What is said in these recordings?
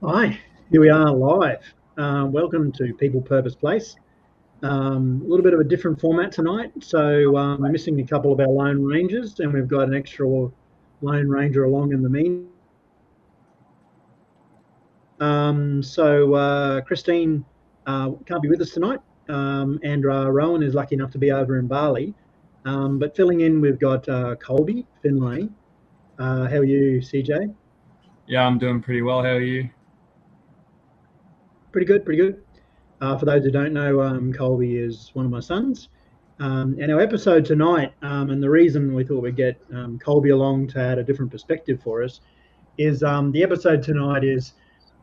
Hi, here we are live. Welcome to People Purpose Place. A little bit of a different format tonight. So we're missing a couple of our Lone Rangers, and we've got an extra Lone Ranger along in the mean. Christine can't be with us tonight, and Rowan is lucky enough to be over in Bali. But filling in, we've got Colby Finlay. How are you, CJ? Yeah, I'm doing pretty well. How are you? Pretty good, pretty good. For those who don't know, Colby is one of my sons. And our episode tonight, and the reason we thought we'd get Colby along to add a different perspective for us, is the episode tonight is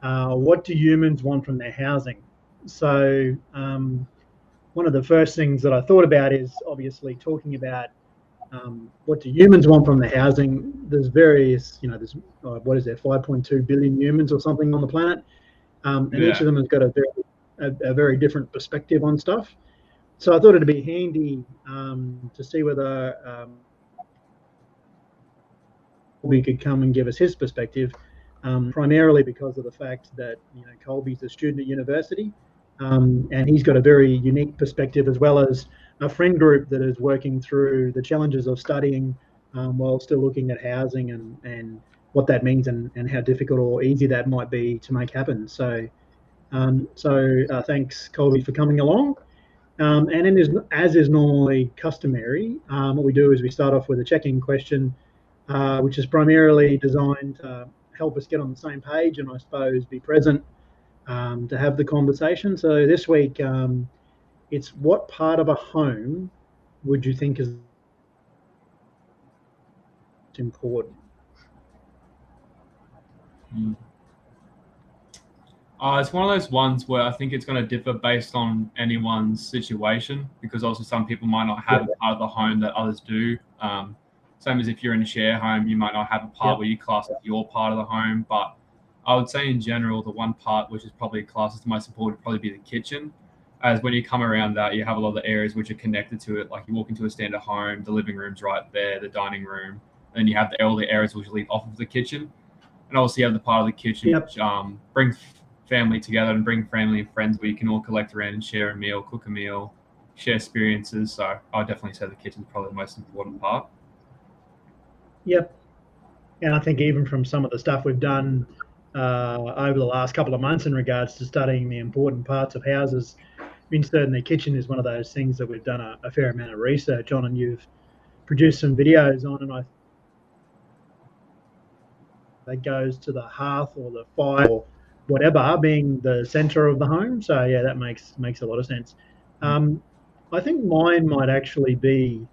what do humans want from their housing? So one of the first things that I thought about is obviously talking about what do humans want from the housing. There's various, there's what is there, 5.2 billion humans or something on the planet, and each of them has got a very different perspective on stuff. So I thought it'd be handy to see whether Colby could come and give us his perspective, primarily because of the fact that Colby's a student at university, and he's got a very unique perspective, as well as a friend group that is working through the challenges of studying while still looking at housing and what that means and how difficult or easy that might be to make happen. So thanks, Colby, for coming along. As is normally customary, what we do is we start off with a check-in question, which is primarily designed to help us get on the same page and I suppose be present to have the conversation. So this week, it's what part of a home would you think is important? It's one of those ones where I think it's going to differ based on anyone's situation, because also some people might not have a part of the home that others do. Same as if you're in a share home, you might not have a part where you class as your part of the home. But I would say in general, the one part which is probably classed as the most important would probably be the kitchen. As when you come around that, you have a lot of the areas which are connected to it. Like you walk into a standard home, the living room's right there, the dining room, and you have the elderly areas which lead off of the kitchen. And obviously you have the part of the kitchen which brings family together and bring family and friends where you can all collect around and share a meal, cook a meal, share experiences. So I'd definitely say the kitchen's probably the most important part. Yep. And I think even from some of the stuff we've done over the last couple of months in regards to studying the important parts of houses, I mean, certainly the kitchen is one of those things that we've done a fair amount of research on, and you've produced some videos on, and that goes to the hearth or the fire or whatever being the center of the home. So yeah, that makes a lot of sense. I think mine might actually be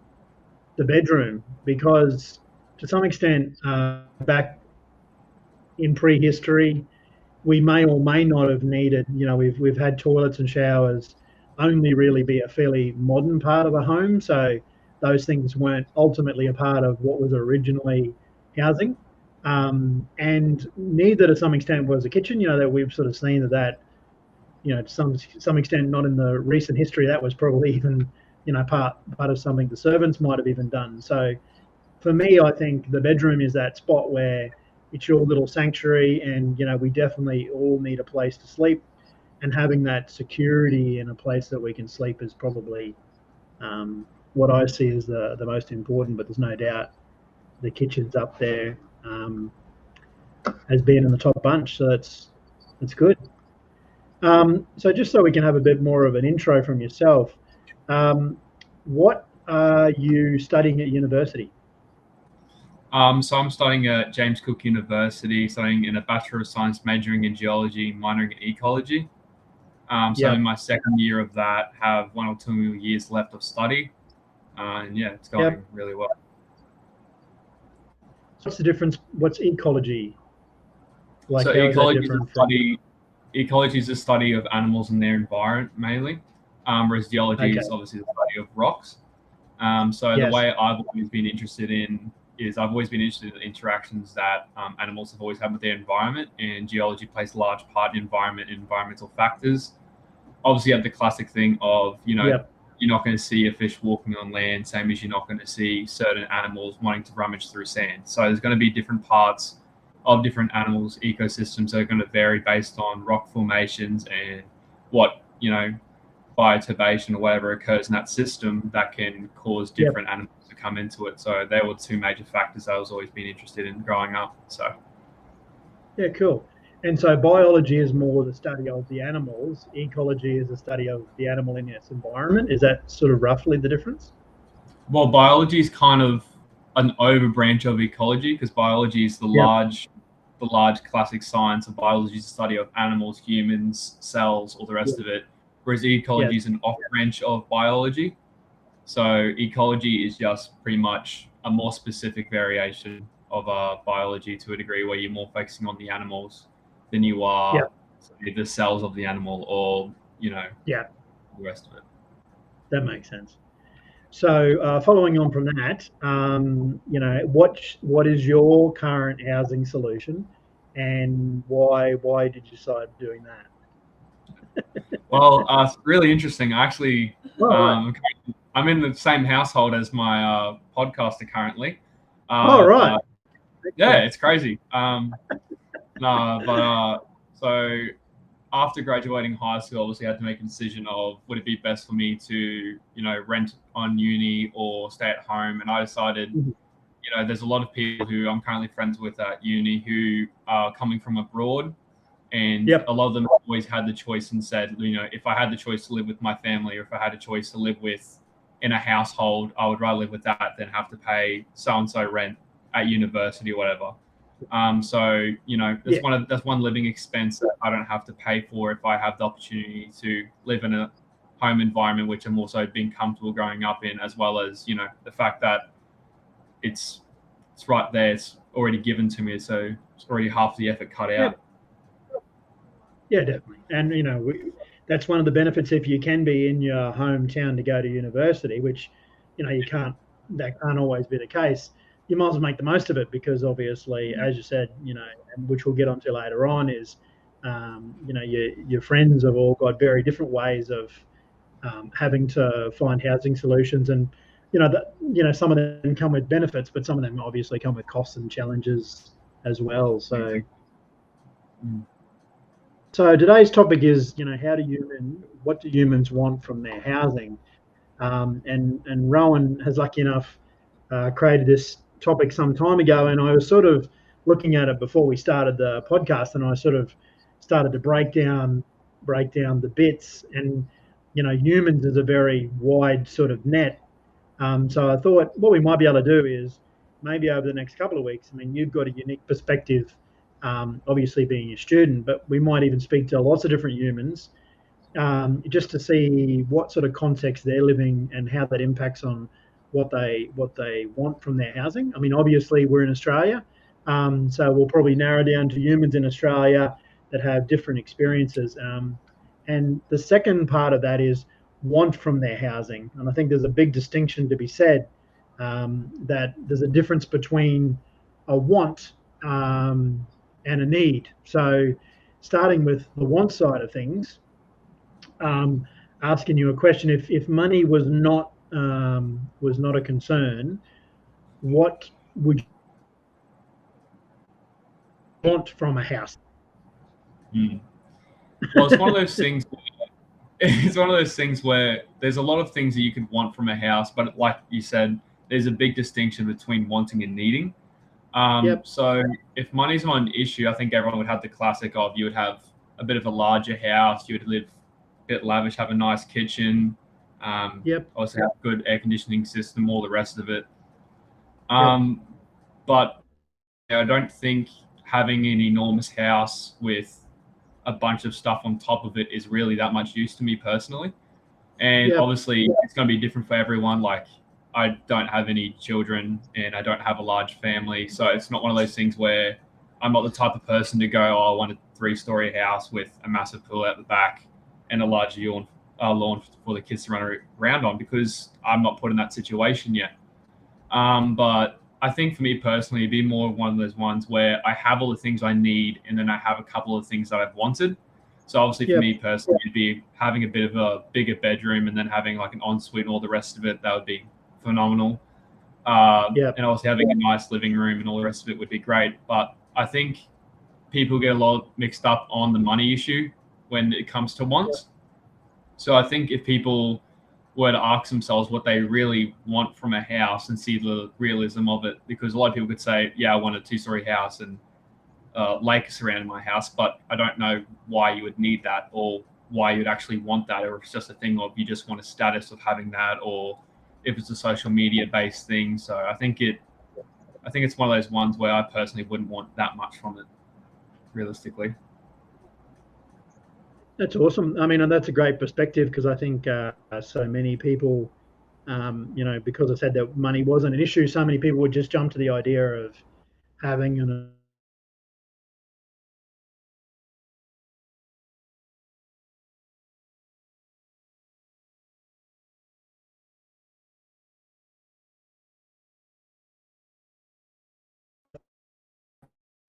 the bedroom, because to some extent back in prehistory, we may or may not have needed, we've had toilets and showers only really be a fairly modern part of a home. So those things weren't ultimately a part of what was originally housing. And neither to some extent was a kitchen, that we've sort of seen that, to some extent, not in the recent history, that was probably even, part of something the servants might have even done. So for me, I think the bedroom is that spot where it's your little sanctuary, and, we definitely all need a place to sleep, and having that security in a place that we can sleep is probably what I see as the most important. But there's no doubt the kitchen's up there as being in the top bunch, so that's good. So just so we can have a bit more of an intro from yourself, what are you studying at university? So I'm studying at James Cook University, studying in a Bachelor of Science, majoring in geology, minoring in ecology. So in my second year of that, have 1 or 2 years left of study, and yeah, it's going really well. So what's the difference? What's ecology? Like, so ecology is the study of animals and their environment mainly, whereas geology is obviously the study of rocks. The way I've always been interested in is I've always been interested in the interactions that animals have always had with their environment, and geology plays a large part in environment and environmental factors. Obviously, you have the classic thing of, you're not going to see a fish walking on land, same as you're not going to see certain animals wanting to rummage through sand. So there's going to be different parts of different animals, ecosystems are going to vary based on rock formations and what, bioturbation or whatever occurs in that system that can cause Yep. different animals to come into it. So they were two major factors I was always been interested in growing up. So Yeah, cool. And so biology is more the study of the animals. Ecology is the study of the animal in its environment. Is that sort of roughly the difference? well, biology is kind of an over branch of ecology because biology is the Yep. large classic science of biology is the study of animals, humans, cells, all the rest Yep. of it. Whereas ecology is an off branch of biology. So ecology is just pretty much a more specific variation of biology to a degree where you're more focusing on the animals than you are Yep. the cells of the animal or, Yeah, the rest of it. that makes sense. So, following on from that, what is your current housing solution, and why did you decide doing that? Well, it's really interesting. Actually, All right. I'm in the same household as my podcaster currently. All right. But yeah, it's crazy. No, but so after graduating high school, obviously I had to make a decision of would it be best for me to, rent on uni or stay at home. And I decided, Mhm. there's a lot of people who I'm currently friends with at uni who are coming from abroad. And Yep. a lot of them have always had the choice and said, if I had the choice to live with my family or if I had a choice to live with in a household, I would rather live with that than have to pay so-and-so rent at university or whatever. So Yeah. that's one living expense that I don't have to pay for if I have the opportunity to live in a home environment which I'm also being comfortable growing up in, as well as the fact that it's right there, it's already given to me, so it's already half the effort cut Yep. out. Yeah, definitely. And that's one of the benefits if you can be in your hometown to go to university, which that can't always be the case. You might as well make the most of it because obviously, as you said, and which we'll get onto later on, is your friends have all got very different ways of having to find housing solutions, and some of them come with benefits, but some of them obviously come with costs and challenges as well. So. Mm. So today's topic is, what do humans want from their housing? And Rowan has, lucky enough, created this topic some time ago, and I was sort of looking at it before we started the podcast, and I sort of started to break down the bits, and humans is a very wide sort of net. So I thought what we might be able to do is maybe over the next couple of weeks. I mean, you've got a unique perspective, obviously being a student, but we might even speak to lots of different humans just to see what sort of context they're living and how that impacts on what they want from their housing. I mean, obviously we're in Australia, so we'll probably narrow down to humans in Australia that have different experiences. And the second part of that is want from their housing, and I think there's a big distinction to be said, that there's a difference between a want and a need. So, starting with the want side of things, asking you a question: if money was not a concern, what would you want from a house? Mm. Well, it's one of those things. It's one of those things where there's a lot of things that you could want from a house, but like you said, there's a big distinction between wanting and needing. Yep. So if money's not an issue, I think everyone would have the classic of you would have a bit of a larger house, you would live a bit lavish, have a nice kitchen, Yep. also have a good air conditioning system, all the rest of it. Yep. But I don't think having an enormous house with a bunch of stuff on top of it is really that much use to me personally. And Yep. obviously, it's going to be different for everyone. Like, I don't have any children and I don't have a large family. So it's not one of those things where I'm not the type of person to go, oh, I want a 3-story house with a massive pool out the back and a large lawn for the kids to run around on, because I'm not put in that situation yet. But I think for me personally, it'd be more one of those ones where I have all the things I need and then I have a couple of things that I've wanted. So obviously for Yep. me personally, it'd be having a bit of a bigger bedroom and then having like an ensuite and all the rest of it. That would be phenomenal. Yep. And also having a nice living room and all the rest of it would be great. But I think people get a lot mixed up on the money issue when it comes to wants. So I think if people were to ask themselves what they really want from a house and see the realism of it, because a lot of people could say, yeah, I want a 2-story house and lake surrounding my house, but I don't know why you would need that or why you'd actually want that, or if it's just a thing of you just want a status of having that, or if it's a social media based thing. So I think it's one of those ones where I personally wouldn't want that much from it, realistically. That's awesome. I mean, and that's a great perspective, because I think so many people, because I said that money wasn't an issue, so many people would just jump to the idea of having an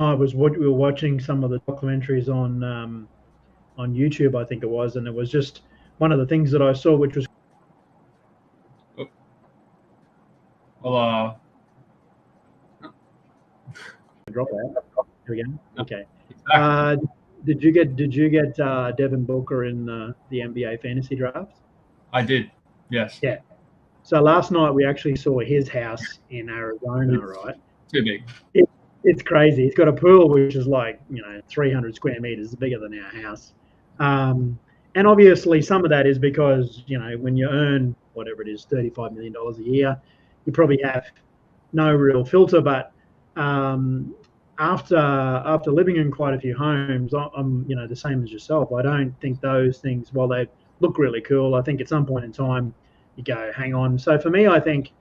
we were watching some of the documentaries on YouTube, I think it was, and it was just one of the things that I saw, which was. Well, drop out. Here we go. Okay. exactly. Did you get Devin Booker in the NBA fantasy draft? I did. Yes. Yeah. So last night we actually saw his house in Arizona, right? Too big. It's crazy. It's got a pool which is like 300 square meters, bigger than our house. And obviously some of that is because when you earn whatever it is, $35 million a year, you probably have no real filter. But after living in quite a few homes, I'm the same as yourself. I don't think those things, while they look really cool, I think at some point in time you go, hang on. So for me, I think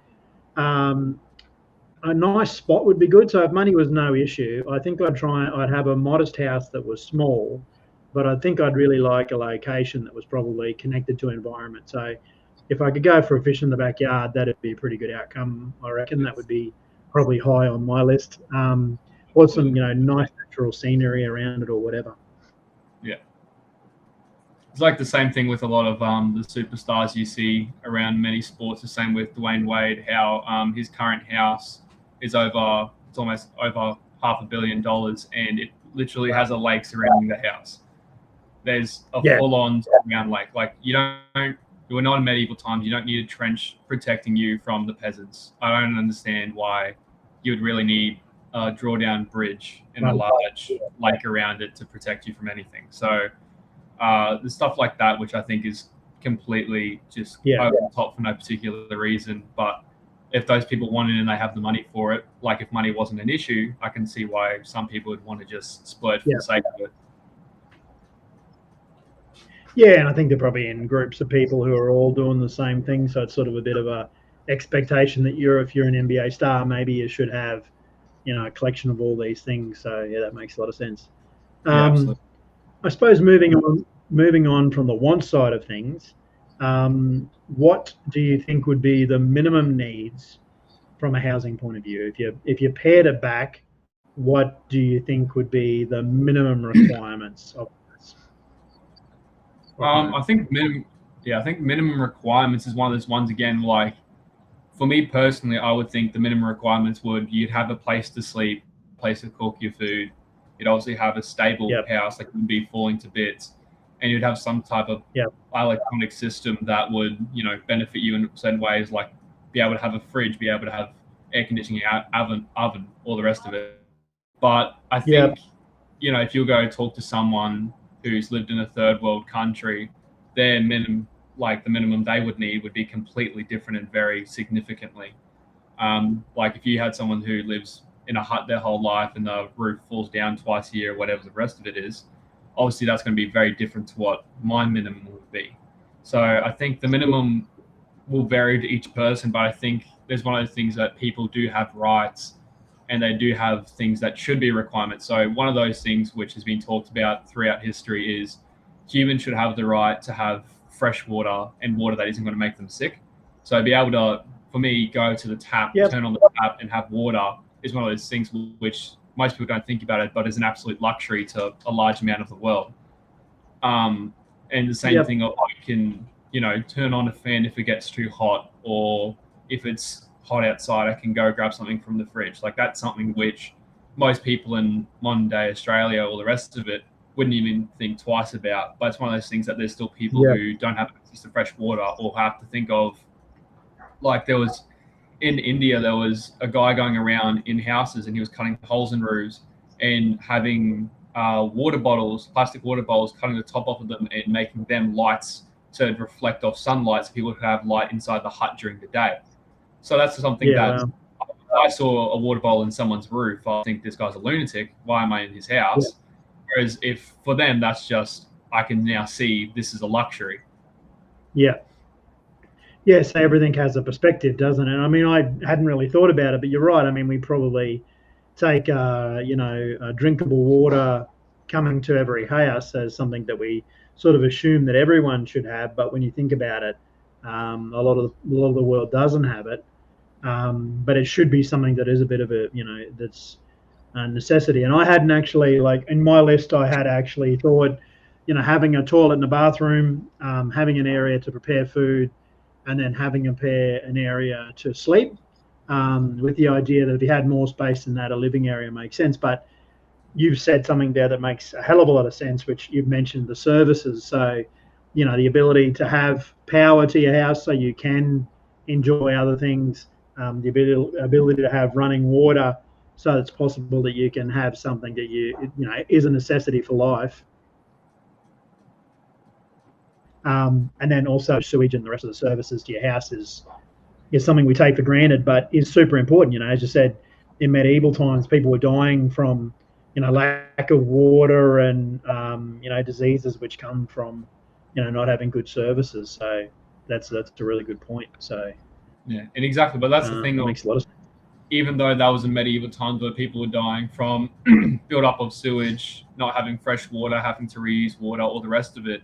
a nice spot would be good. So if money was no issue, I think I'd have a modest house that was small, but I think I'd really like a location that was probably connected to environment. So if I could go for a fish in the backyard, that'd be a pretty good outcome. I reckon that would be probably high on my list. Or some, nice natural scenery around it or whatever. Yeah. It's like the same thing with a lot of the superstars you see around many sports. The same with Dwayne Wade, how his current house is almost over $500 million, and it literally has a lake surrounding the house. There's a full-on surround lake. Like we're not in medieval times. You don't need a trench protecting you from the peasants. I don't understand why you would really need a drawdown bridge and a large lake around it to protect you from anything. So the stuff like that, which I think is completely just over the top for no particular reason. But if those people want it and they have the money for it, like if money wasn't an issue, I can see why some people would want to just splurge for the sake of it. Yeah, and I think they're probably in groups of people who are all doing the same thing. So it's sort of a bit of a expectation that if you're an NBA star, maybe you should have, a collection of all these things. So yeah, that makes a lot of sense. Absolutely. I suppose moving on from the want side of things, what do you think would be the minimum needs from a housing point of view? If you paired it back, what do you think would be the minimum requirements of this? I think minimum requirements is one of those ones again. Like for me personally, I would think the minimum requirements you'd have a place to sleep, a place to cook your food. You'd obviously have a stable house that wouldn't be falling to bits, and you'd have some type of electronic system that would, benefit you in certain ways, like be able to have a fridge, be able to have air conditioning, oven, all the rest of it. But I think, if you go talk to someone who's lived in a third world country, their minimum, like the minimum they would need, would be completely different and very significantly. Like if you had someone who lives in a hut their whole life and the roof falls down twice a year, whatever the rest of it is, obviously that's going to be very different to what my minimum would be. So I think the minimum will vary to each person, but I think there's one of those things that people do have rights and they do have things that should be requirements. So one of those things which has been talked about throughout history is humans should have the right to have fresh water and water that isn't going to make them sick. So be able to, for me, go to the tap, turn on the tap and have water is one of those things which most people don't think about it, but is an absolute luxury to a large amount of the world. And the same thing, I can, turn on a fan if it gets too hot, or if it's hot outside, I can go grab something from the fridge. Like that's something which most people in modern day Australia or the rest of it wouldn't even think twice about. But it's one of those things that there's still people who don't have access to fresh water or have to think of, like there was in India, there was a guy going around in houses and he was cutting holes in roofs and having water bottles, plastic water bottles, cutting the top off of them and making them lights to reflect off sunlight so people could have light inside the hut during the day. So that's something that I saw a water bowl in someone's roof. I think this guy's a lunatic. Why am I in his house? Yeah. Whereas if for them, that's just, I can now see this is a luxury. Yeah. Yeah, so everything has a perspective, doesn't it? I mean, I hadn't really thought about it, but you're right. I mean, we probably take, drinkable water coming to every house as something that we sort of assume that everyone should have. But when you think about it, a lot of the world doesn't have it. But it should be something that is a bit of a, that's a necessity. And I hadn't actually, like in my list, I had actually thought, having a toilet in the bathroom, having an area to prepare food, and then having an area to sleep, with the idea that if you had more space than that, a living area makes sense. But you've said something there that makes a hell of a lot of sense, which you've mentioned the services. So, the ability to have power to your house so you can enjoy other things, the ability to have running water so it's possible that you can have something that is a necessity for life. And then also sewage and the rest of the services to your house is something we take for granted, but is super important. As you said, in medieval times, people were dying from, lack of water and, diseases which come from, not having good services. So that's a really good point. So yeah, and exactly. But that's the thing. That makes a lot of sense. Even though that was in medieval times where people were dying from build-up of sewage, not having fresh water, having to reuse water, all the rest of it,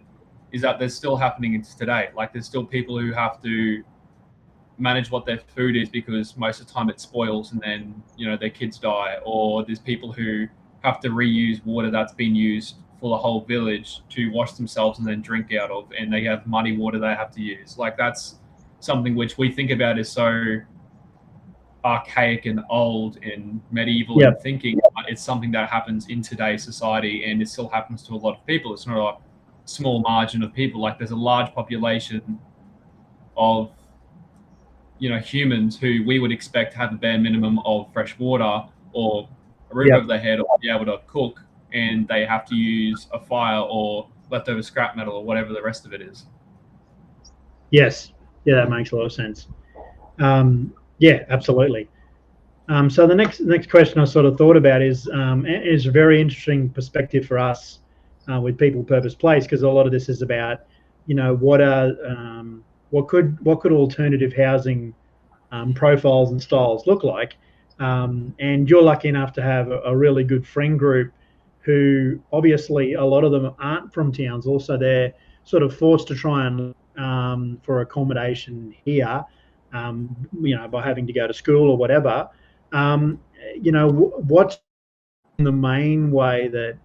is that there's still happening today. Like there's still people who have to manage what their food is because most of the time it spoils and then, their kids die. Or there's people who have to reuse water that's been used for the whole village to wash themselves and then drink out of, and they have muddy water they have to use. Like that's something which we think about is so archaic and old and medieval in thinking. It's something that happens in today's society and it still happens to a lot of people. It's not a small margin of people. Like there's a large population of humans who we would expect to have the bare minimum of fresh water or a roof over their head or be able to cook, and they have to use a fire or leftover scrap metal or whatever the rest of it is. Yes. Yeah, that makes a lot of sense. Yeah, absolutely. So the next question I sort of thought about is a very interesting perspective for us with People Purpose Place, because a lot of this is about, what could alternative housing profiles and styles look like, and you're lucky enough to have a really good friend group who obviously a lot of them aren't from Townsville, so they're sort of forced to try and for accommodation here, by having to go to school or whatever. What's the main way that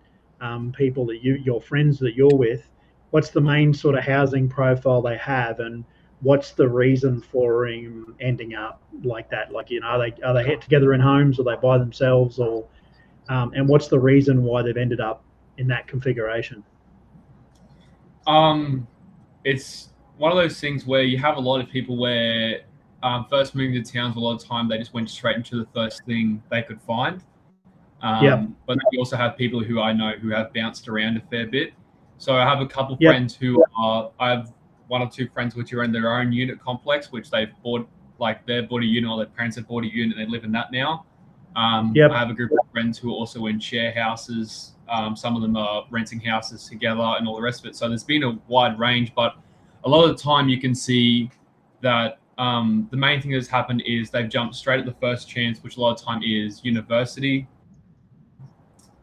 people that your friends that you're with, what's the main sort of housing profile they have, and what's the reason for ending up like that? Like, are they together in homes, or they by themselves, or and what's the reason why they've ended up in that configuration? It's one of those things where you have a lot of people where first moving to towns, a lot of time they just went straight into the first thing they could find. But then you also have people who I know who have bounced around a fair bit. So I have a couple friends who I have one or two friends which are in their own unit complex, which they've bought, like they've bought a unit or their parents have bought a unit and they live in that now. I have a group of friends who are also in share houses. Some of them are renting houses together and all the rest of it. So there's been a wide range, but a lot of the time you can see that the main thing that's happened is they've jumped straight at the first chance, which a lot of time is university,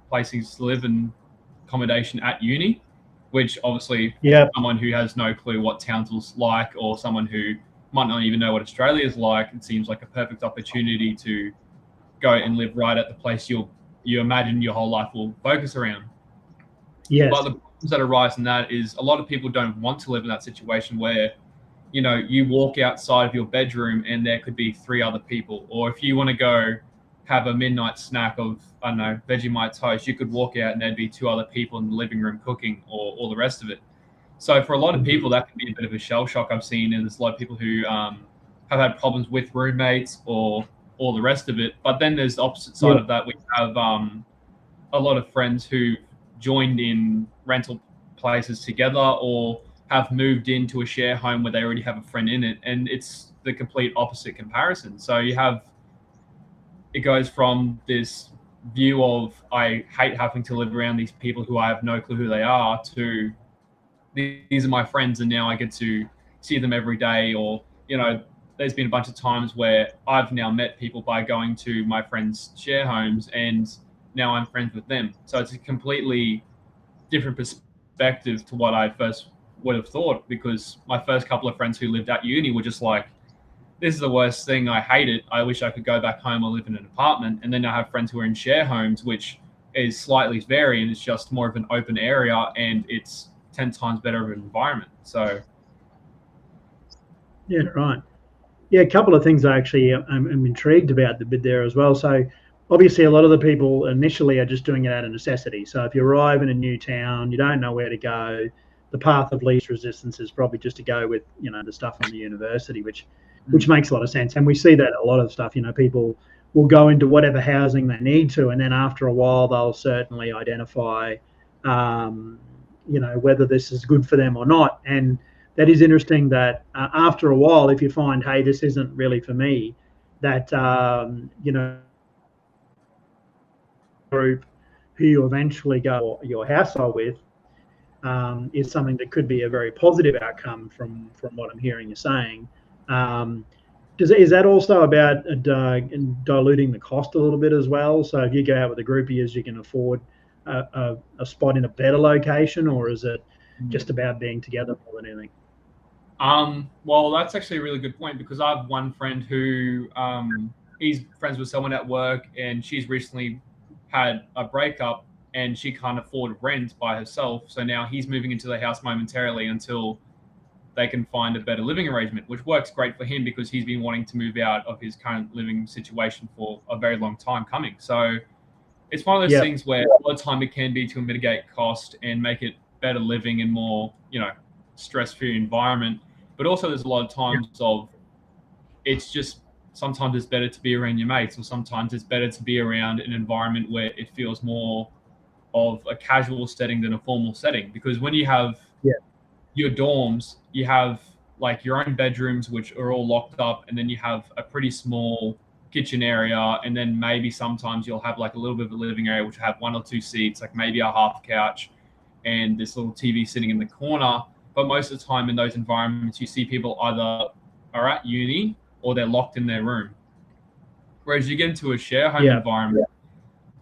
places to live and accommodation at uni, which obviously someone who has no clue what Townsville's like, or someone who might not even know what Australia is like, it seems like a perfect opportunity to go and live right at the place you imagine your whole life will focus around. Yes. But the problems that arise in that is a lot of people don't want to live in that situation where, you walk outside of your bedroom and there could be 3 other people. Or if you want to go have a midnight snack of, I don't know, Vegemite toast, you could walk out and there'd be 2 other people in the living room cooking, or all the rest of it. So for a lot of people, that can be a bit of a shell shock. I've seen, and there's a lot of people who have had problems with roommates or all the rest of it. But then there's the opposite side of that. We have a lot of friends who joined in rental places together, or have moved into a share home where they already have a friend in it, and it's the complete opposite comparison. So it goes from this view of, I hate having to live around these people who I have no clue who they are, to these are my friends and now I get to see them every day. Or, there's been a bunch of times where I've now met people by going to my friends' share homes, and now I'm friends with them. So it's a completely different perspective to what I first would have thought, because my first couple of friends who lived at uni were just like, this is the worst thing, I hate it, I wish I could go back home or live in an apartment. And then I have friends who are in share homes, which is slightly vary, and it's just more of an open area, and it's 10 times better of an environment. So yeah, right. Yeah, a couple of things I actually am intrigued about the bit there as well. So obviously a lot of the people initially are just doing it out of necessity. So if you arrive in a new town, you don't know where to go, the path of least resistance is probably just to go with, the stuff on the university, which makes a lot of sense. And we see that a lot of stuff, people will go into whatever housing they need to, and then after a while they'll certainly identify, whether this is good for them or not. And that is interesting that after a while, if you find, hey, this isn't really for me, that, group who you eventually go your household with is something that could be a very positive outcome from what I'm hearing you saying. Is that also about diluting the cost a little bit as well? So if you go out with a group of years, you can afford a spot in a better location, or is it just about being together more than anything? Well, that's actually a really good point, because I have one friend who he's friends with someone at work, and she's recently had a breakup, and she can't afford rent by herself. So now he's moving into the house momentarily until they can find a better living arrangement, which works great for him because he's been wanting to move out of his current living situation for a very long time coming. So it's one of those things where a lot of time it can be to mitigate cost and make it better living and more, stress-free environment. But also there's a lot of times of, it's just, sometimes it's better to be around your mates, or sometimes it's better to be around an environment where it feels more of a casual setting than a formal setting. Because when you have your dorms, you have like your own bedrooms, which are all locked up, and then you have a pretty small kitchen area, and then maybe sometimes you'll have like a little bit of a living area, which will have 1 or 2 seats, like maybe a half couch and this little TV sitting in the corner. But most of the time in those environments, you see people either are at uni or they're locked in their room. Whereas you get into a share home environment,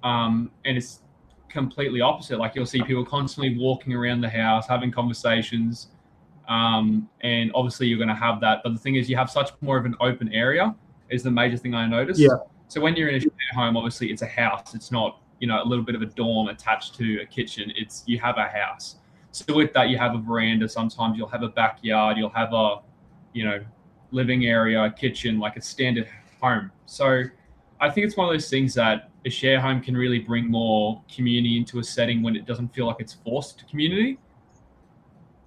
and it's completely opposite. Like, you'll see people constantly walking around the house, having conversations, and obviously you're going to have that. But the thing is, you have such more of an open area is the major thing I noticed. Yeah. So when you're in a share home, obviously it's a house. It's not, a little bit of a dorm attached to a kitchen. You have a house. So with that, you have a veranda. Sometimes you'll have a backyard. You'll have a, living area, a kitchen, like a standard home. So I think it's one of those things that a share home can really bring more community into a setting when it doesn't feel like it's forced community.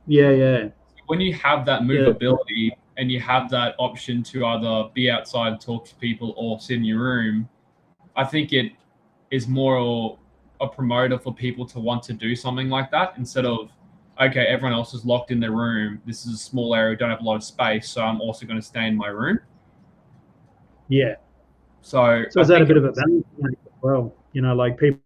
Yeah. When you have that movability and you have that option to either be outside and talk to people or sit in your room, I think it is more a promoter for people to want to do something like that, instead of, okay, everyone else is locked in their room. This is a small area, don't have a lot of space, so I'm also going to stay in my room. Yeah. So is that a bit of a balance as well? Like, people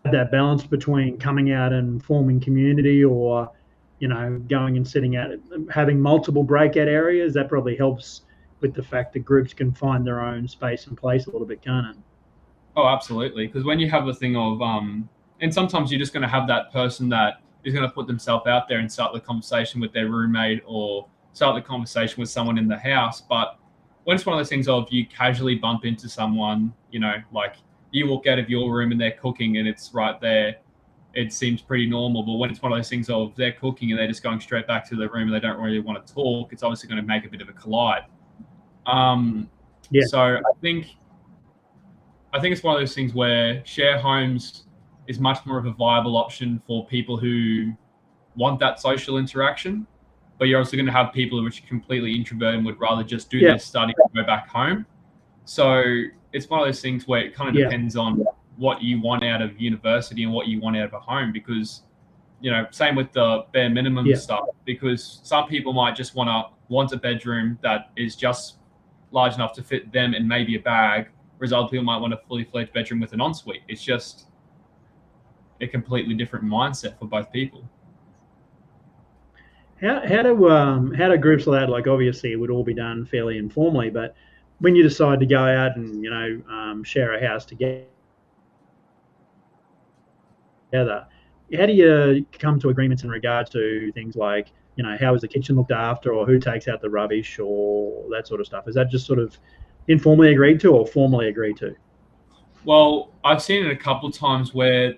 have that balance between coming out and forming community, or, going and sitting out, having multiple breakout areas. That probably helps with the fact that groups can find their own space and place a little bit, can't it? Oh, absolutely. Because when you have the thing of, and sometimes you're just going to have that person that is going to put themselves out there and start the conversation with their roommate, or start the conversation with someone in the house. But when it's one of those things of, you casually bump into someone, like you walk out of your room and they're cooking and it's right there, it seems pretty normal. But when it's one of those things of, they're cooking and they're just going straight back to their room and they don't really want to talk, it's obviously going to make a bit of a collide. So I I think it's one of those things where share homes is much more of a viable option for people who want that social interaction, but you're also going to have people who are completely introverted and would rather just do their study and go back home. So it's one of those things where it kind of depends on what you want out of university and what you want out of a home, because, you know, same with the bare minimum stuff, because some people might just want a bedroom that is just large enough to fit them and maybe a bag, whereas other people might want a fully fledged bedroom with an ensuite. It's just a completely different mindset for both people. How do groups like that, like obviously it would all be done fairly informally, but when you decide to go out and, you know, share a house together, how do you come to agreements in regard to things like, you know, how is the kitchen looked after, or who takes out the rubbish, or that sort of stuff? Is that just sort of informally agreed to or formally agreed to? Well, I've seen it a couple of times where,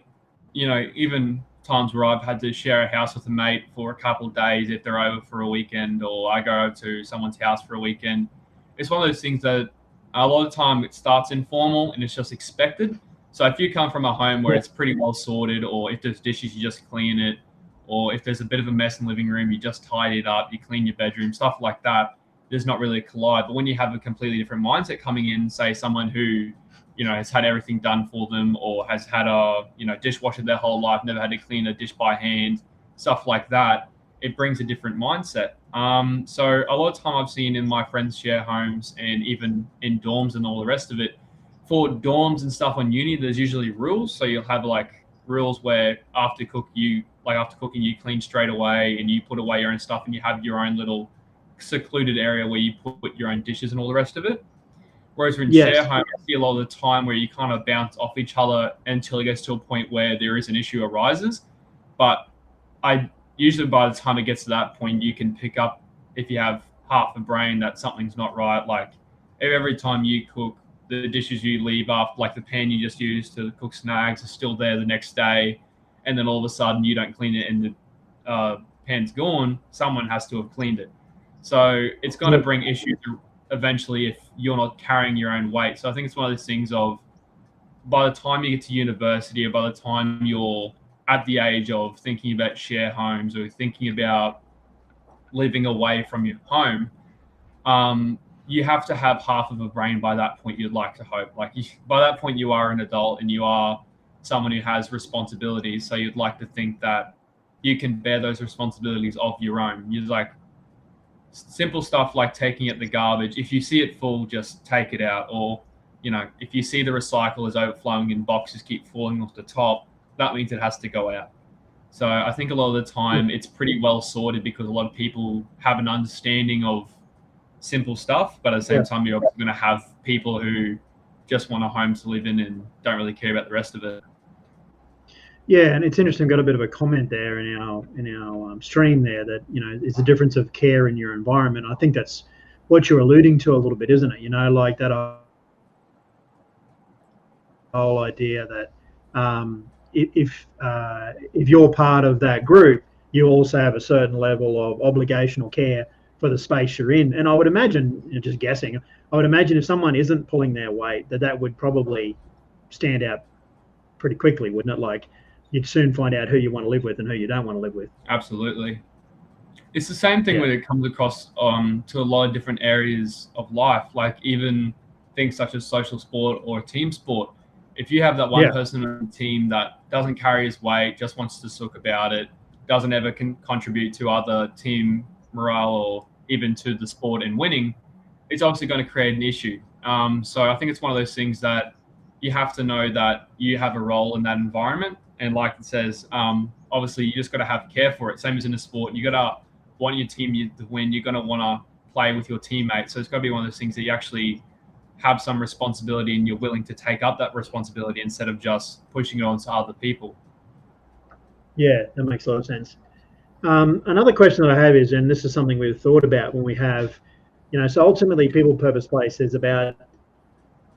you know, even times where I've had to share a house with a mate for a couple of days if they're over for a weekend, or I go over to someone's house for a weekend. It's one of those things that a lot of the time it starts informal and it's just expected. So if you come from a home where it's pretty well sorted, or if there's dishes, you just clean it, or if there's a bit of a mess in the living room, you just tidy it up, you clean your bedroom, stuff like that, there's not really a collide. But when you have a completely different mindset coming in, say someone who, you know, has had everything done for them, or has had a, you know, dishwasher their whole life, never had to clean a dish by hand, stuff like that, it brings a different mindset. So a lot of time I've seen in my friends' share homes and even in dorms and all the rest of it, for dorms and stuff on uni, there's usually rules. So you'll have like rules where after cooking you clean straight away and you put away your own stuff and you have your own little secluded area where you put your own dishes and all the rest of it. Whereas in share home, I see a lot of the time where you kind of bounce off each other until it gets to a point where there is an issue arises. But I usually, by the time it gets to that point, you can pick up, if you have half a brain, that something's not right. Like every time you cook, the dishes you leave after, like the pan you just used to cook snags, are still there the next day, and then all of a sudden you don't clean it and the pan's gone. Someone has to have cleaned it. So it's going to bring issues eventually if you're not carrying your own weight. So I think it's one of those things of, by the time you get to university, or by the time you're at the age of thinking about share homes or thinking about living away from your home, you have to have half of a brain by that point, you'd like to hope. Like by that point, you are an adult and you are someone who has responsibilities. So you'd like to think that you can bear those responsibilities of your own. You're like, simple stuff like taking out the garbage. If you see it full, just take it out. Or, you know, if you see the recycle is overflowing and boxes keep falling off the top, that means it has to go out. So I think a lot of the time it's pretty well sorted, because a lot of people have an understanding of simple stuff, but at the same time, you're also going to have people who just want a home to live in and don't really care about the rest of it. Yeah, and it's interesting. We've got a bit of a comment there in our stream there that, you know, it's a difference of care in your environment. I think that's what you're alluding to a little bit, isn't it? You know, like that whole idea that if you're part of that group, you also have a certain level of obligation or care for the space you're in. And I would imagine, you know, just guessing, I would imagine if someone isn't pulling their weight, that would probably stand out pretty quickly, wouldn't it? Like, you'd soon find out who you want to live with and who you don't want to live with. Absolutely. It's the same thing when it comes across to a lot of different areas of life, like even things such as social sport or team sport. If you have that one person on the team that doesn't carry his weight, just wants to talk about it, doesn't ever contribute to other team morale or even to the sport and winning, it's obviously going to create an issue. So I think it's one of those things that you have to know that you have a role in that environment. And like it says, obviously you just got to have care for it. Same as in a sport, you got to want your team to win. You're going to want to play with your teammates. So it's got to be one of those things that you actually have some responsibility and you're willing to take up that responsibility instead of just pushing it on to other people. Yeah, that makes a lot of sense. Another question that I have is, and this is something we've thought about when we have, you know, so ultimately People Purpose Place is about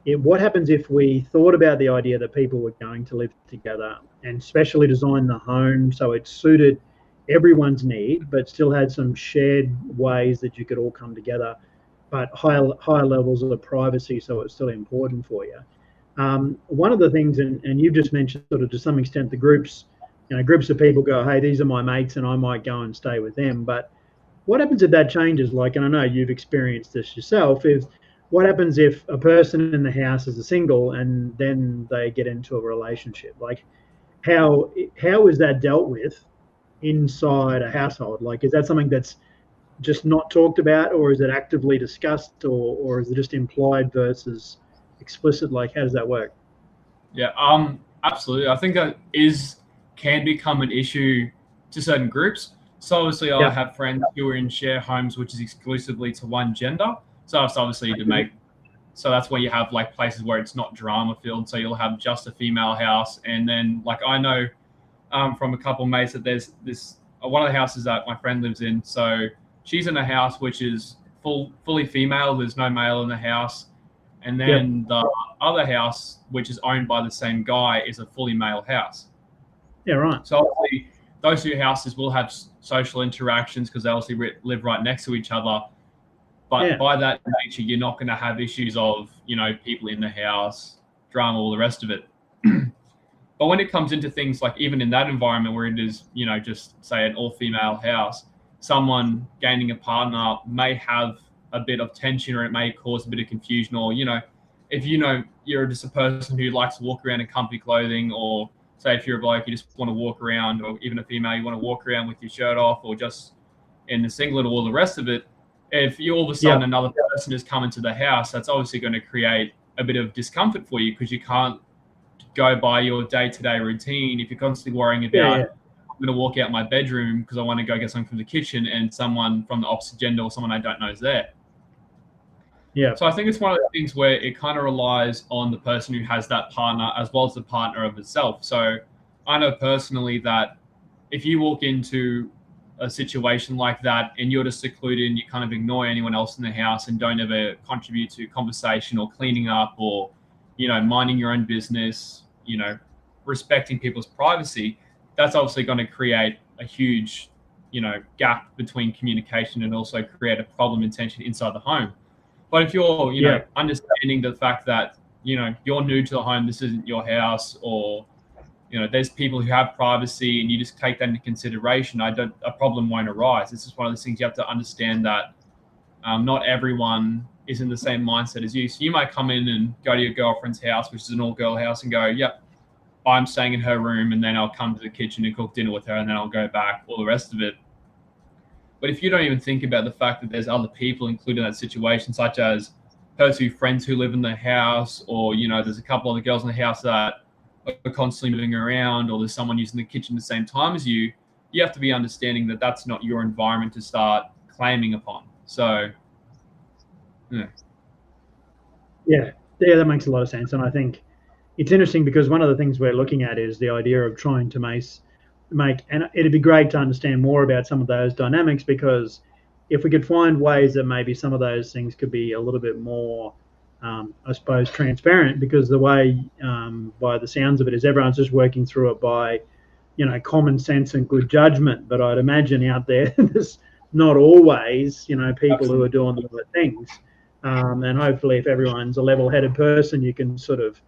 what happens if we thought about the idea that people were going to live together and specially design the home so it suited everyone's need, but still had some shared ways that you could all come together, but higher levels of privacy, so it's still important for you. One of the things, and you've just mentioned sort of to some extent the groups, groups of people go, hey, these are my mates, and I might go and stay with them. But what happens if that changes? Like, and I know you've experienced this yourself, is what happens if a person in the house is a single and then they get into a relationship? Like, how is that dealt with inside a household? Like, is that something that's just not talked about, or is it actively discussed, or is it just implied versus explicit? Like, how does that work? Yeah, absolutely. I think that can become an issue to certain groups. So obviously, I Yeah. have friends who are in share homes, which is exclusively to one gender. So it's obviously to make. So that's where you have like places where it's not drama filled. So you'll have just a female house, and then like I know from a couple of mates that there's this one of the houses that my friend lives in. So she's in a house which is fully female. There's no male in the house, and then the other house, which is owned by the same guy, is a fully male house. Yeah, right. So obviously, those two houses will have social interactions because they obviously live right next to each other. But by that nature, you're not going to have issues of, people in the house, drama, all the rest of it. But when it comes into things like even in that environment where it is, just say an all-female house, someone gaining a partner may have a bit of tension, or it may cause a bit of confusion, or, if you're just a person who likes to walk around in comfy clothing, or say if you're a bloke, you just want to walk around, or even a female, you want to walk around with your shirt off or just in the singlet or all the rest of it. If you all of a sudden another person has come into the house, that's obviously going to create a bit of discomfort for you because you can't go by your day-to-day routine if you're constantly worrying about I'm going to walk out my bedroom because I want to go get something from the kitchen and someone from the opposite gender or someone I don't know is there. Yeah. So I think it's one of the things where it kind of relies on the person who has that partner as well as the partner of itself. So I know personally that if you walk into a situation like that and you're just secluded and you kind of ignore anyone else in the house and don't ever contribute to conversation or cleaning up or, minding your own business, respecting people's privacy, that's obviously going to create a huge, gap between communication and also create a problem and tension inside the home. But if you're, understanding the fact that, you're new to the home, this isn't your house, or, there's people who have privacy and you just take that into consideration, a problem won't arise. It's just one of those things you have to understand that not everyone is in the same mindset as you. So you might come in and go to your girlfriend's house, which is an all-girl house, and go, yep, I'm staying in her room, and then I'll come to the kitchen and cook dinner with her, and then I'll go back, all the rest of it. But if you don't even think about the fact that there's other people included in that situation, such as her two friends who live in the house, or, there's a couple other girls in the house that are constantly moving around, or there's someone using the kitchen at the same time as you, you have to be understanding that that's not your environment to start claiming upon. So, yeah, that makes a lot of sense. And I think it's interesting because one of the things we're looking at is the idea of trying to make, and it'd be great to understand more about some of those dynamics, because if we could find ways that maybe some of those things could be a little bit more, I suppose, transparent, because the way, by the sounds of it, is everyone's just working through it by, common sense and good judgment. But I'd imagine out there, there's not always, people who are doing the right things. And hopefully, if everyone's a level-headed person, you can sort of,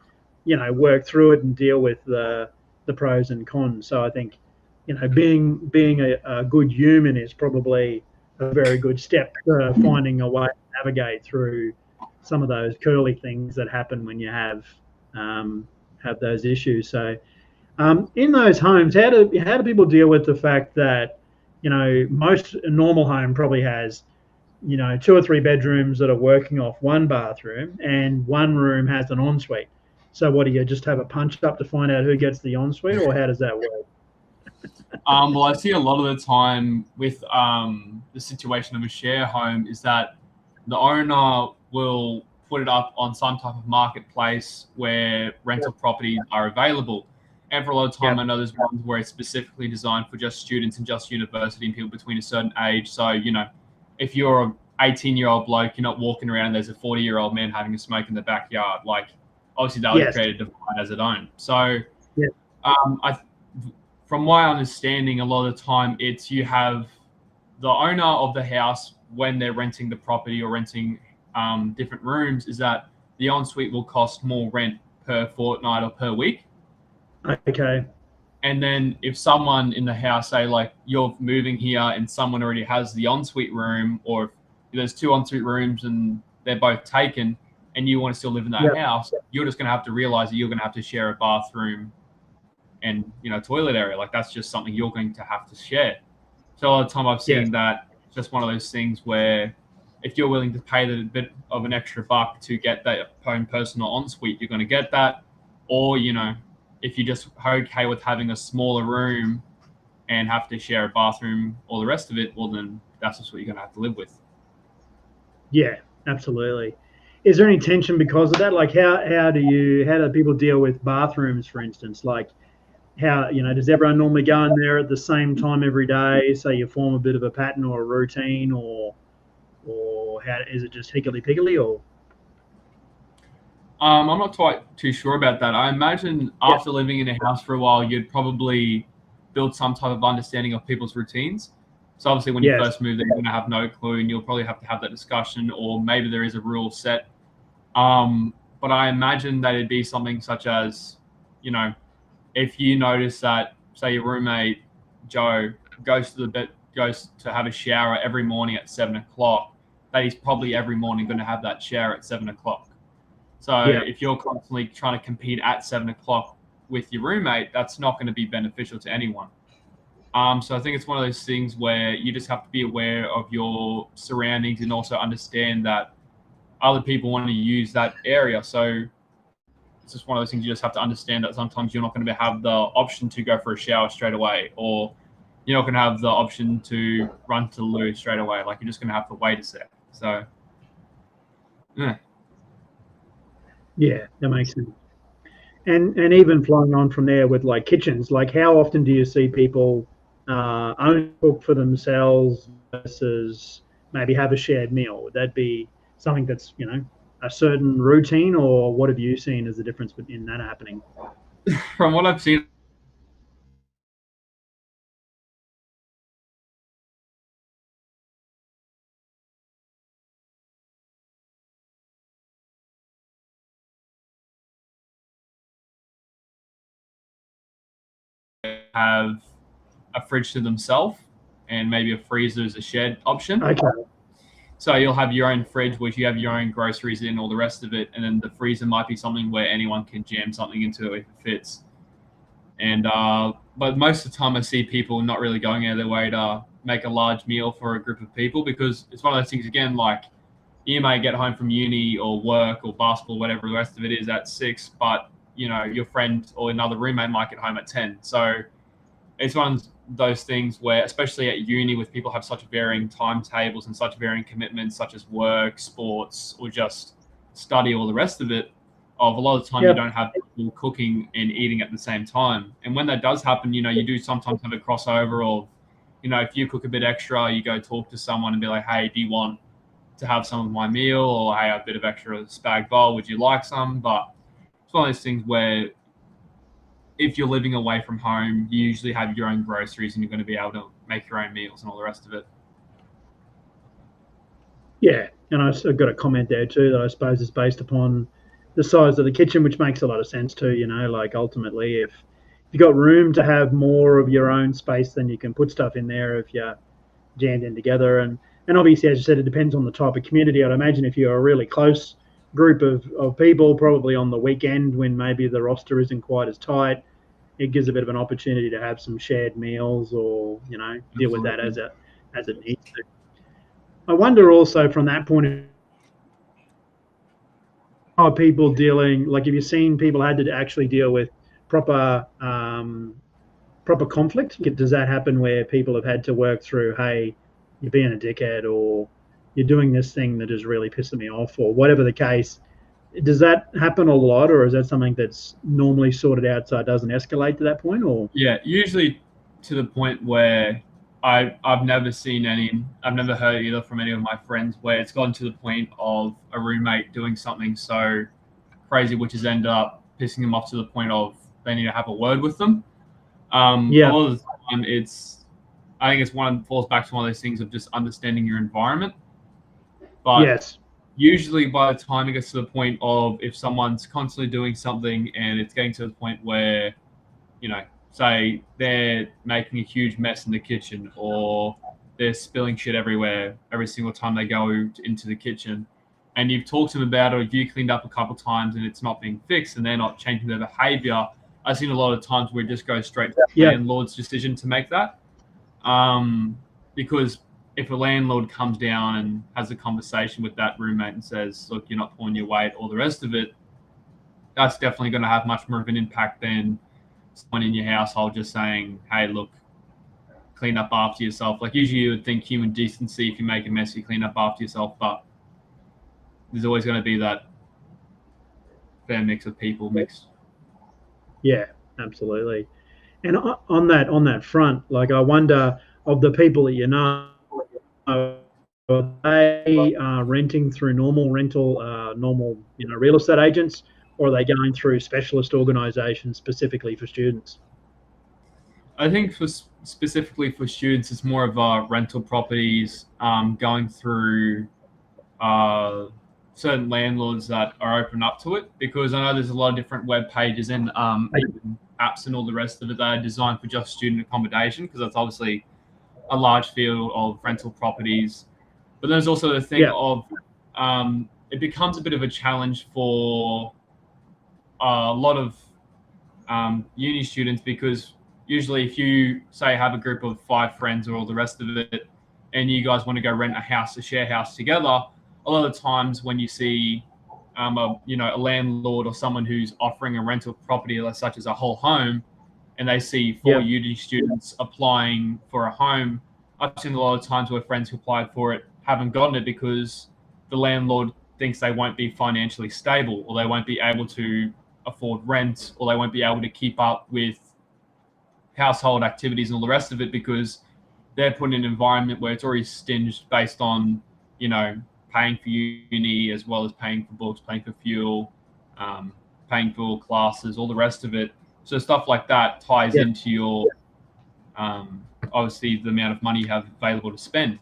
work through it and deal with the pros and cons. So I think, being a good human is probably a very good step to finding a way to navigate through some of those curly things that happen when you have those issues. So in those homes, how do people deal with the fact that, most a normal home probably has, 2 or 3 bedrooms that are working off one bathroom, and one room has an ensuite. So what do you just have a punch up to find out who gets the ensuite, or how does that work? Well, I see a lot of the time with the situation of a share home is that the owner will put it up on some type of marketplace where rental properties are available. And for a lot of time, I know there's ones where it's specifically designed for just students and just university and people between a certain age. So, if you're an 18-year-old bloke, you're not walking around and there's a 40-year-old man having a smoke in the backyard. Like, obviously, that would create a divide as its own. So, from my understanding, a lot of the time, it's you have the owner of the house when they're renting the property or renting different rooms, is that the ensuite will cost more rent per fortnight or per week. Okay. And then if someone in the house, say like you're moving here and someone already has the ensuite room, or if there's 2 ensuite rooms and they're both taken and you want to still live in that house, you're just going to have to realize that you're going to have to share a bathroom and, toilet area. Like that's just something you're going to have to share. So a lot of the time I've seen that it's just one of those things where if you're willing to pay the bit of an extra buck to get that own personal ensuite, you're going to get that. Or, if you're just okay with having a smaller room and have to share a bathroom, all the rest of it, well, then that's just what you're going to have to live with. Yeah, absolutely. Is there any tension because of that? Like how do people deal with bathrooms, for instance? Like how, does everyone normally go in there at the same time every day? So you form a bit of a pattern or a routine, or how is it just higgledy-piggledy, or? I'm not quite too sure about that. I imagine after living in a house for a while, you'd probably build some type of understanding of people's routines. So obviously when you first move, they're going to have no clue, and you'll probably have to have that discussion, or maybe there is a rule set. But I imagine that it'd be something such as, if you notice that, say your roommate Joe goes to have a shower every morning at 7 o'clock, that he's probably every morning going to have that shower at 7 o'clock. So if you're constantly trying to compete at 7 o'clock with your roommate, that's not going to be beneficial to anyone. So I think it's one of those things where you just have to be aware of your surroundings and also understand that other people want to use that area. So it's just one of those things you just have to understand that sometimes you're not going to have the option to go for a shower straight away, or you're not going to have the option to run to the loo straight away. Like you're just going to have to wait a sec. So, yeah. Yeah, that makes sense. And even flowing on from there with like kitchens, like how often do you see people only cook for themselves versus maybe have a shared meal? Would that be something that's, a certain routine, or what have you seen as the difference in that happening? From what I've seen, have a fridge to themselves and maybe a freezer as a shared option. Okay. So you'll have your own fridge, which you have your own groceries in, all the rest of it, and then the freezer might be something where anyone can jam something into it if it fits. And but most of the time, I see people not really going out of their way to make a large meal for a group of people, because it's one of those things. Again, like you may get home from uni or work or basketball, whatever the rest of it is, at 6, but your friend or another roommate might get home at 10. So it's one of those things where, especially at uni, with people have such varying timetables and such varying commitments, such as work, sports, or just study, all the rest of it, of a lot of the time you don't have people cooking and eating at the same time. And when that does happen, you do sometimes have a crossover of, if you cook a bit extra, you go talk to someone and be like, hey, do you want to have some of my meal? Or hey, a bit of extra spag bowl, would you like some? But it's one of those things where if you're living away from home, you usually have your own groceries and you're going to be able to make your own meals and all the rest of it. Yeah, and I've got a comment there too that I suppose is based upon the size of the kitchen, which makes a lot of sense too. Like ultimately, if you've got room to have more of your own space, then you can put stuff in there if you're jammed in together. And obviously, as you said, it depends on the type of community. I'd imagine if you're a really close group of people, probably on the weekend when maybe the roster isn't quite as tight, it gives a bit of an opportunity to have some shared meals, or deal with that as it needs to. I wonder also from that point of view, how are people dealing, like have you seen people had to actually deal with proper conflict? Does that happen where people have had to work through, hey, you're being a dickhead, or you're doing this thing that is really pissing me off, or whatever the case? Does that happen a lot, or is that something that's normally sorted out so it doesn't escalate to that point? Or yeah, usually to the point where I've never heard either from any of my friends where it's gotten to the point of a roommate doing something so crazy, which has ended up pissing them off to the point of they need to have a word with them. A lot of the time, I think it's falls back to one of those things of just understanding your environment. But yes, usually by the time it gets to the point of if someone's constantly doing something and it's getting to the point where, say they're making a huge mess in the kitchen or they're spilling shit everywhere every single time they go into the kitchen, and you've talked to them about it, or you cleaned up a couple times and it's not being fixed and they're not changing their behavior, I've seen a lot of times where it just goes straight to the landlord's decision to make that. Because if a landlord comes down and has a conversation with that roommate and says, look, you're not pulling your weight, all the rest of it, that's definitely going to have much more of an impact than someone in your household just saying, hey, look, clean up after yourself. Like, usually you would think human decency, if you make a mess, you clean up after yourself, but there's always going to be that fair mix of people mixed. Yeah, absolutely. And on that front, like, I wonder, of the people that are they renting through normal real estate agents, or are they going through specialist organisations specifically for students? I think specifically for students, it's more of rental properties, going through certain landlords that are open up to it, because I know there's a lot of different web pages and apps and all the rest of it that are designed for just student accommodation, because that's obviously a large field of rental properties. But there's also the thing of it becomes a bit of a challenge for a lot of uni students, because usually if you say have a group of 5 friends or all the rest of it and you guys want to go rent a share house together, a lot of times when you see a landlord or someone who's offering a rental property such as a whole home, and they see 4 uni students applying for a home, I've seen a lot of times where friends who applied for it haven't gotten it because the landlord thinks they won't be financially stable, or they won't be able to afford rent, or they won't be able to keep up with household activities and all the rest of it, because they're put in an environment where it's already stinged based on, paying for uni, as well as paying for books, paying for fuel, paying for classes, all the rest of it. So stuff like that ties into your, obviously, the amount of money you have available to spend.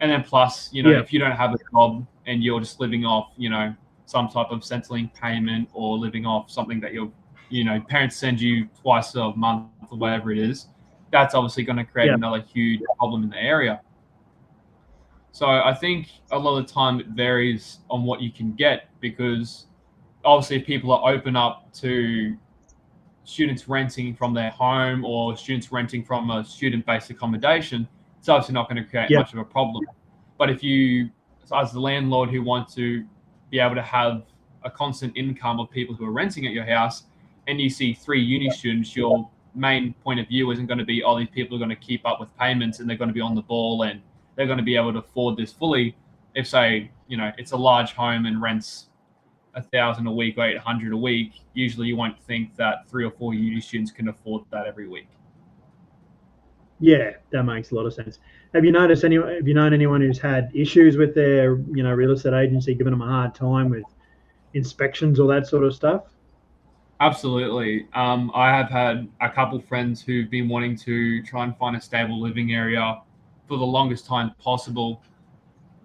And then plus, if you don't have a job and you're just living off, some type of Centrelink payment, or living off something that your, parents send you twice a month or whatever it is, that's obviously going to create another huge problem in the area. So I think a lot of the time it varies on what you can get, because obviously if people are open up to students renting from their home or students renting from a student-based accommodation, it's obviously not going to create much of a problem. But if you, as the landlord who want to be able to have a constant income of people who are renting at your house, and you see 3 uni students, your main point of view isn't going to be, these people are going to keep up with payments and they're going to be on the ball and they're going to be able to afford this fully. If, say, it's a large home and rents 1,000 a week or 800 a week, usually you won't think that 3 or 4 uni students can afford that every week. Yeah, that makes a lot of sense. Have you known anyone who's had issues with their, real estate agency, giving them a hard time with inspections or that sort of stuff? Absolutely. I have had a couple friends who've been wanting to try and find a stable living area for the longest time possible.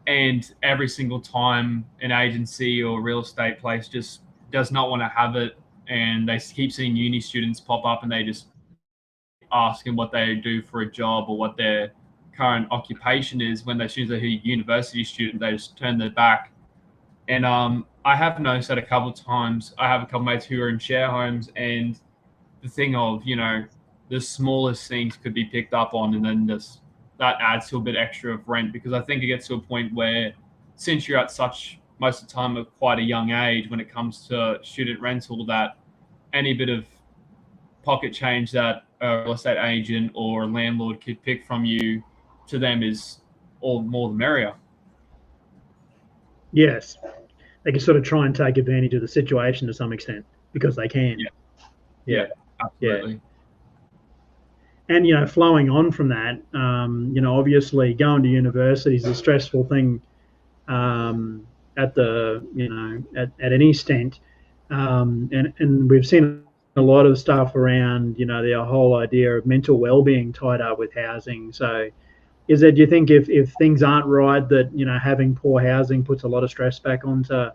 And every single time an agency or real estate place just does not want to have it, and they keep seeing uni students pop up and they just ask them what they do for a job or what their current occupation is, when they choose a university student, they just turn their back. And I have noticed that a couple of times. I have a couple of mates who are in share homes, and the thing of, the smallest things could be picked up on, and then that adds to a bit extra of rent, because I think it gets to a point where, since you're at such, most of the time, at quite a young age when it comes to student rental, that any bit of pocket change that a real estate agent or a landlord could pick from you, to them is all more the merrier. Yes, they can sort of try and take advantage of the situation to some extent, because they can. Yeah, absolutely. And flowing on from that, obviously going to university is a stressful thing at any stint, and we've seen a lot of stuff around the whole idea of mental well-being tied up with housing. So Is that, do you think if things aren't right, that having poor housing puts a lot of stress back onto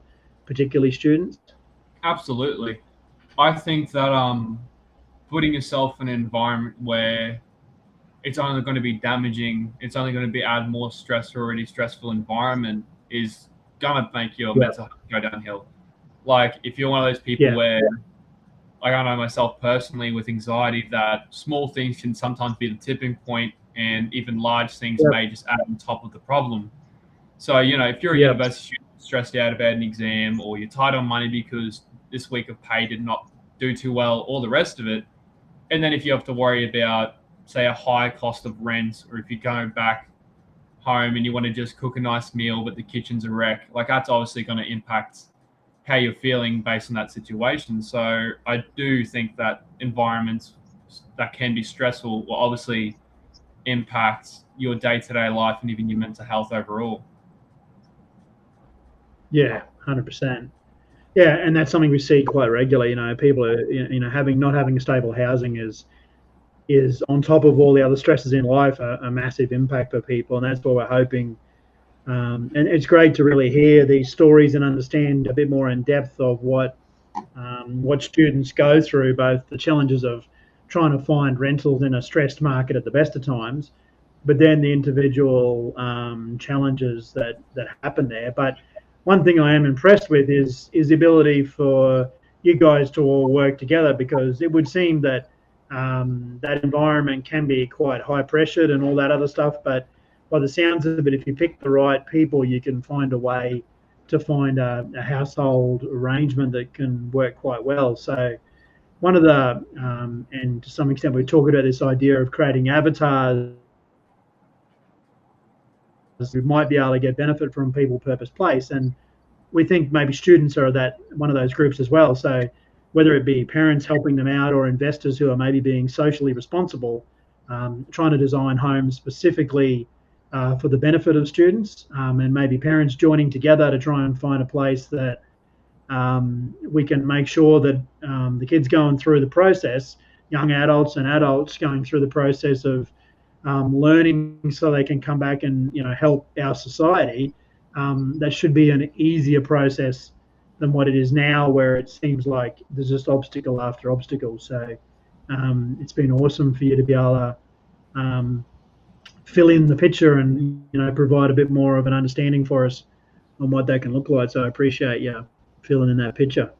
particularly students? Absolutely. I think that putting yourself in an environment where it's only going to be damaging, it's only going to be add more stress to already stressful environment is going to make your Yeah, mental health go downhill. Like if you're one of those people yeah, where, like I know myself personally with anxiety, that small things can sometimes be the tipping point, and even large things yeah, may just add on top of the problem. So, if you're a yeah, university student stressed out about an exam, or you're tight on money because this week of pay did not do too well, all the rest of it, and then if you have to worry about, say, a high cost of rent, or if you go back home and you want to just cook a nice meal, but the kitchen's a wreck, like that's obviously going to impact how you're feeling based on that situation. So I do think that environments that can be stressful will obviously impact your day-to-day life and even your mental health overall. yeah, 100%. Yeah, and that's something we see quite regularly. People are having not having stable housing is on top of all the other stresses in life a massive impact for people, and that's what we're hoping. And it's great to really hear these stories and understand a bit more in depth of what students go through, both the challenges of trying to find rentals in a stressed market at the best of times, but then the individual challenges that happen there. But one thing I am impressed with is the ability for you guys to all work together, because it would seem that that environment can be quite high pressured and all that other stuff. But by the sounds of it, if you pick the right people, you can find a way to find a household arrangement that can work quite well. So one of the and to some extent we talk about this idea of creating avatars who might be able to get benefit from People Purpose Place, and we think maybe students are that one of those groups as well. So whether it be parents helping them out or investors who are maybe being socially responsible, trying to design homes specifically for the benefit of students, and maybe parents joining together to try and find a place that we can make sure that the kids going through the process, young adults and adults going through the process of learning, so they can come back and help our society. That should be an easier process than what it is now, where it seems like there's just obstacle after obstacle. So it's been awesome for you to be able to fill in the picture and provide a bit more of an understanding for us on what that can look like. So I appreciate you filling in that picture.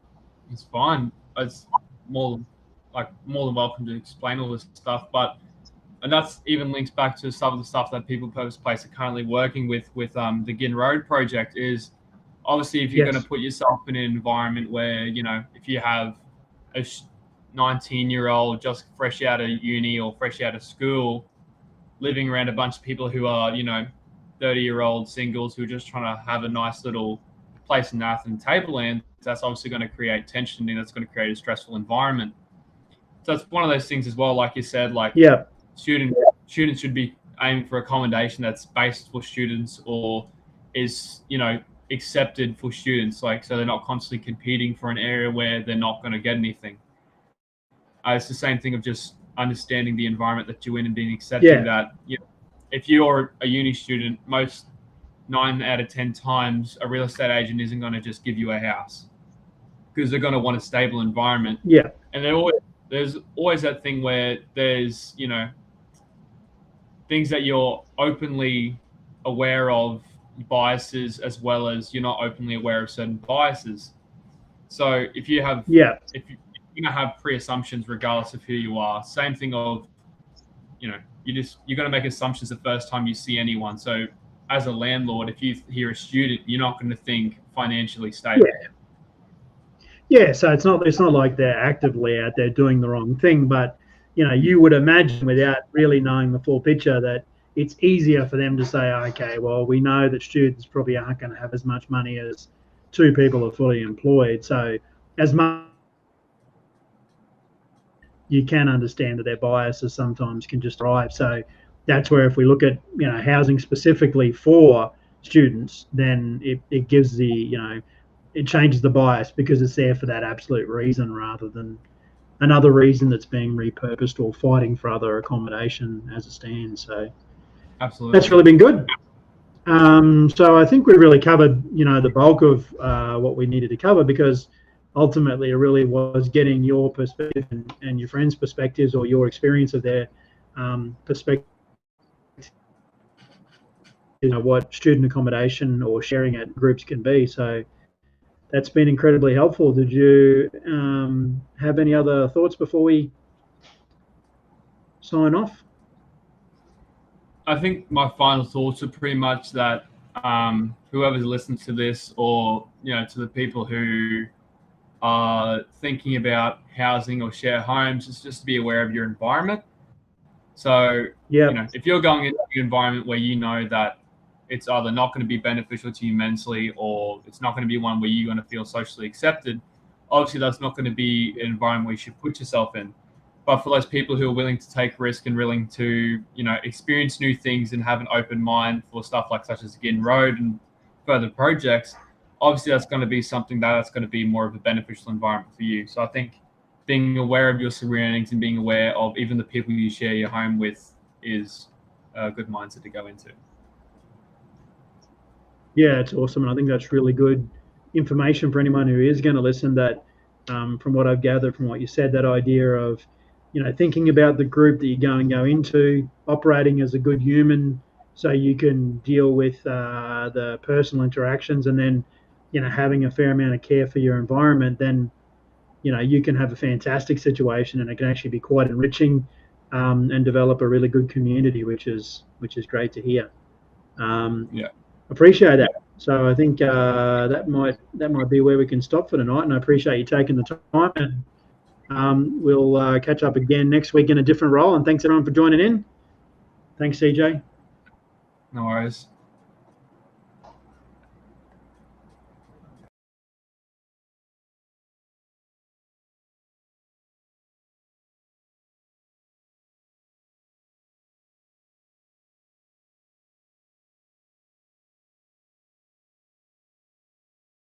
It's fine. It's more more than welcome to explain all this stuff, and that's even links back to some of the stuff that People Purpose Place are currently working with the Gin Road project. Is obviously if you're Yes. going to put yourself in an environment where if you have a 19-year-old just fresh out of uni or fresh out of school living around a bunch of people who are 30-year-old singles who are just trying to have a nice little place in Athens Tableland, that's obviously going to create tension and that's going to create a stressful environment. So it's one of those things as well, like you said, like Yeah. students should be aiming for accommodation that's based for students or is accepted for students, like so they're not constantly competing for an area where they're not going to get anything. It's the same thing of just understanding the environment that you're in and being accepting that if you're a uni student, most 9 out of 10 times a real estate agent isn't going to just give you a house, because they're going to want a stable environment. Yeah. And there's always that thing where there's things that you're openly aware of, biases, as well as you're not openly aware of certain biases. So if you're going to have pre-assumptions regardless of who you are, same thing of you're going to make assumptions the first time you see anyone. So as a landlord, if you hear a student, you're not going to think financially stable. Yeah, so it's not like they're actively out there doing the wrong thing, but you would imagine, without really knowing the full picture, that it's easier for them to say, okay, well, we know that students probably aren't going to have as much money as two people are fully employed. So as much you can understand that their biases sometimes can just drive. So that's where, if we look at housing specifically for students, then it gives it changes the bias, because it's there for that absolute reason rather than another reason that's being repurposed or fighting for other accommodation as it stands. So Absolutely. That's really been good. So I think we really covered, the bulk of what we needed to cover, because ultimately it really was getting your perspective and your friends' perspectives, or your experience of their perspective, what student accommodation or sharing at groups can be. So that's been incredibly helpful. Did you have any other thoughts before we sign off? I think my final thoughts are pretty much that whoever's listened to this, or to the people who are thinking about housing or share homes, is just to be aware of your environment. So if you're going into an environment where you know that it's either not going to be beneficial to you mentally, or it's not going to be one where you're going to feel socially accepted, obviously that's not going to be an environment where you should put yourself in. But for those people who are willing to take risk and willing to, experience new things and have an open mind for stuff like such as Gin Road and further projects, obviously that's going to be something that's going to be more of a beneficial environment for you. So I think being aware of your surroundings and being aware of even the people you share your home with is a good mindset to go into. Yeah, it's awesome. And I think that's really good information for anyone who is going to listen, that from what I've gathered from what you said, that idea of, thinking about the group that you're go into, operating as a good human so you can deal with the personal interactions, and then, having a fair amount of care for your environment, then, you can have a fantastic situation, and it can actually be quite enriching and develop a really good community, which is great to hear. Appreciate that. So I think that might be where we can stop for tonight, and I appreciate you taking the time. And we'll catch up again next week in a different role. And thanks everyone for joining in. Thanks, CJ. No worries.